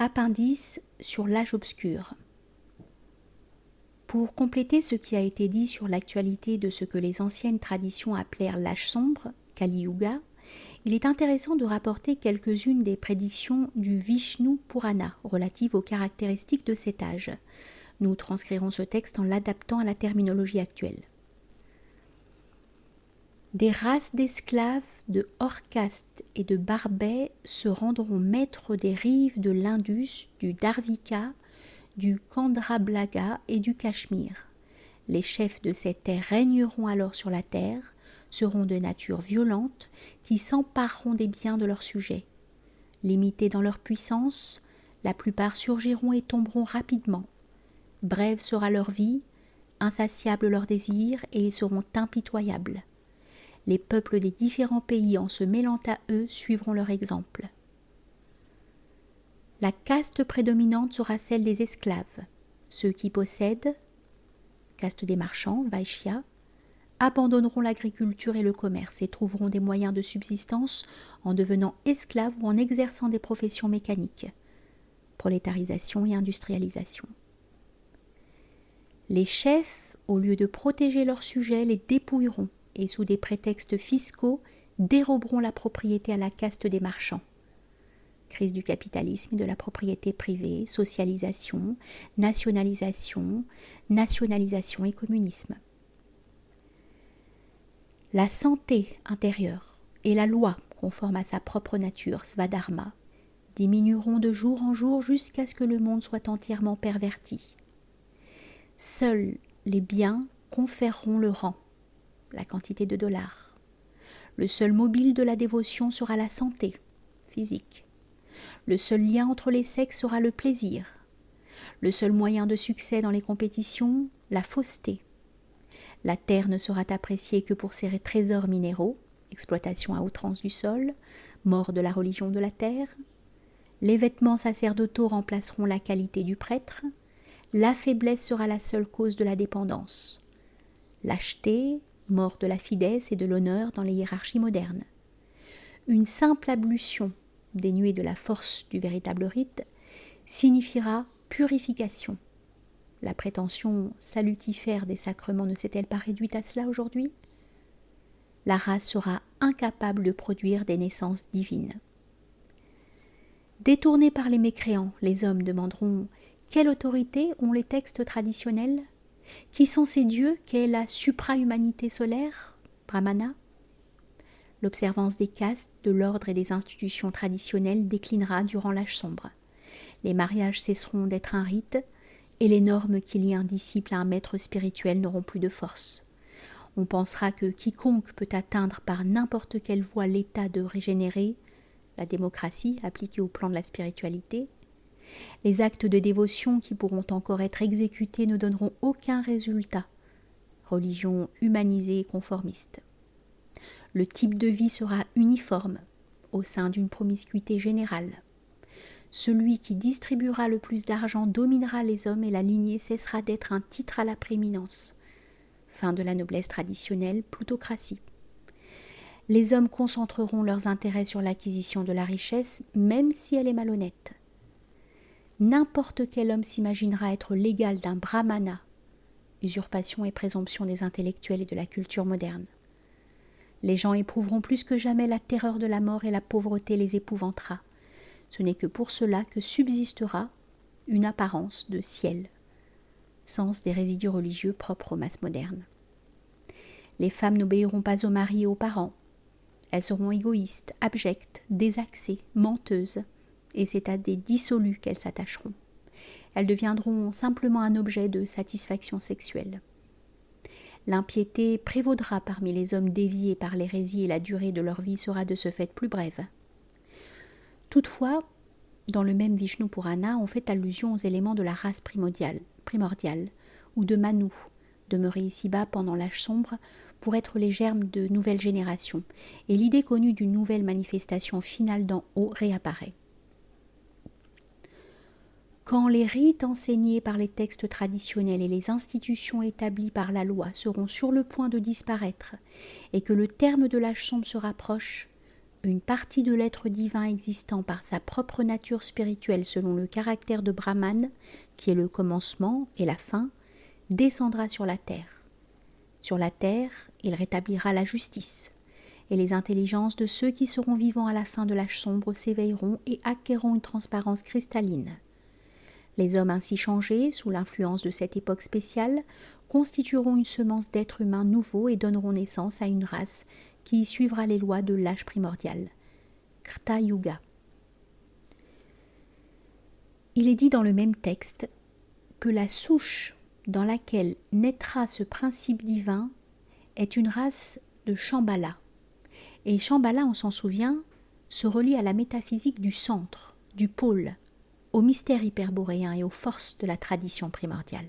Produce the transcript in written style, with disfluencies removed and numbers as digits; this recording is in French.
Appendice sur l'âge obscur. Pour compléter ce qui a été dit sur l'actualité de ce que les anciennes traditions appelèrent l'âge sombre, Kali Yuga, il est intéressant de rapporter quelques-unes des prédictions du Vishnu Purana relatives aux caractéristiques de cet âge. Nous transcrirons ce texte en l'adaptant à la terminologie actuelle. Des races d'esclaves de hors caste et de barbets se rendront maîtres des rives de l'Indus, du Darvika, du Chandrablaga et du Cachemire. Les chefs de ces terres régneront alors sur la terre, seront de nature violente, qui s'empareront des biens de leurs sujets. Limités dans leur puissance, la plupart surgiront et tomberont rapidement. Brève sera leur vie, insatiable leur désir, et ils seront impitoyables. Les peuples des différents pays, en se mêlant à eux, suivront leur exemple. La caste prédominante sera celle des esclaves. Ceux qui possèdent, caste des marchands, Vaishya, abandonneront l'agriculture et le commerce et trouveront des moyens de subsistance en devenant esclaves ou en exerçant des professions mécaniques. Prolétarisation et industrialisation. Les chefs, au lieu de protéger leurs sujets, les dépouilleront et sous des prétextes fiscaux déroberont la propriété à la caste des marchands. Crise du capitalisme et de la propriété privée, socialisation, nationalisation et communisme. La santé intérieure et la loi conforme à sa propre nature, Svadharma, diminueront de jour en jour jusqu'à ce que le monde soit entièrement perverti. Seuls les biens conféreront le rang, la quantité de dollars. Le seul mobile de la dévotion sera la santé physique. Le seul lien entre les sexes sera le plaisir. Le seul moyen de succès dans les compétitions, la fausseté. La terre ne sera appréciée que pour ses trésors minéraux, exploitation à outrance du sol, mort de la religion de la terre. Les vêtements sacerdotaux remplaceront la qualité du prêtre. La faiblesse sera la seule cause de la dépendance. Lâcheté, mort de la fidesse et de l'honneur dans les hiérarchies modernes. Une simple ablution, dénuée de la force du véritable rite, signifiera purification. La prétention salutifère des sacrements ne s'est-elle pas réduite à cela aujourd'hui ? La race sera incapable de produire des naissances divines. Détournés par les mécréants, les hommes demanderont « Quelle autorité ont les textes traditionnels ? Qui sont ces dieux qu'est la supra-humanité solaire, Brahmana ?» L'observance des castes, de l'ordre et des institutions traditionnelles déclinera durant l'âge sombre. Les mariages cesseront d'être un rite et les normes qui lient un disciple à un maître spirituel n'auront plus de force. On pensera que quiconque peut atteindre par n'importe quelle voie l'état de régénérer, la démocratie appliquée au plan de la spiritualité, les actes de dévotion qui pourront encore être exécutés ne donneront aucun résultat. Religion humanisée et conformiste. Le type de vie sera uniforme au sein d'une promiscuité générale. Celui qui distribuera le plus d'argent dominera les hommes et la lignée cessera d'être un titre à la prééminence. Fin de la noblesse traditionnelle, plutocratie. Les hommes concentreront leurs intérêts sur l'acquisition de la richesse, même si elle est malhonnête. N'importe quel homme s'imaginera être l'égal d'un brahmana, usurpation et présomption des intellectuels et de la culture moderne. Les gens éprouveront plus que jamais la terreur de la mort et la pauvreté les épouvantera. Ce n'est que pour cela que subsistera une apparence de ciel, sens des résidus religieux propres aux masses modernes. Les femmes n'obéiront pas aux maris et aux parents. Elles seront égoïstes, abjectes, désaxées, menteuses, et c'est à des dissolus qu'elles s'attacheront. Elles deviendront simplement un objet de satisfaction sexuelle. L'impiété prévaudra parmi les hommes déviés par l'hérésie et la durée de leur vie sera de ce fait plus brève. Toutefois, dans le même Vishnu Purana, on fait allusion aux éléments de la race primordiale ou de Manu, demeurés ici-bas pendant l'âge sombre pour être les germes de nouvelles générations, et l'idée connue d'une nouvelle manifestation finale d'en haut réapparaît. Quand les rites enseignés par les textes traditionnels et les institutions établies par la loi seront sur le point de disparaître et que le terme de l'âge sombre se rapproche, une partie de l'être divin existant par sa propre nature spirituelle selon le caractère de Brahman, qui est le commencement et la fin, descendra sur la terre. Sur la terre, il rétablira la justice, et les intelligences de ceux qui seront vivants à la fin de l'âge sombre s'éveilleront et acquerront une transparence cristalline. Les hommes ainsi changés, sous l'influence de cette époque spéciale, constitueront une semence d'êtres humains nouveaux et donneront naissance à une race qui suivra les lois de l'âge primordial, Krta Yuga. Il est dit dans le même texte que la souche dans laquelle naîtra ce principe divin est une race de Shambhala. Et Shambhala, on s'en souvient, se relie à la métaphysique du centre, du pôle, au mystère hyperboréen et aux forces de la tradition primordiale.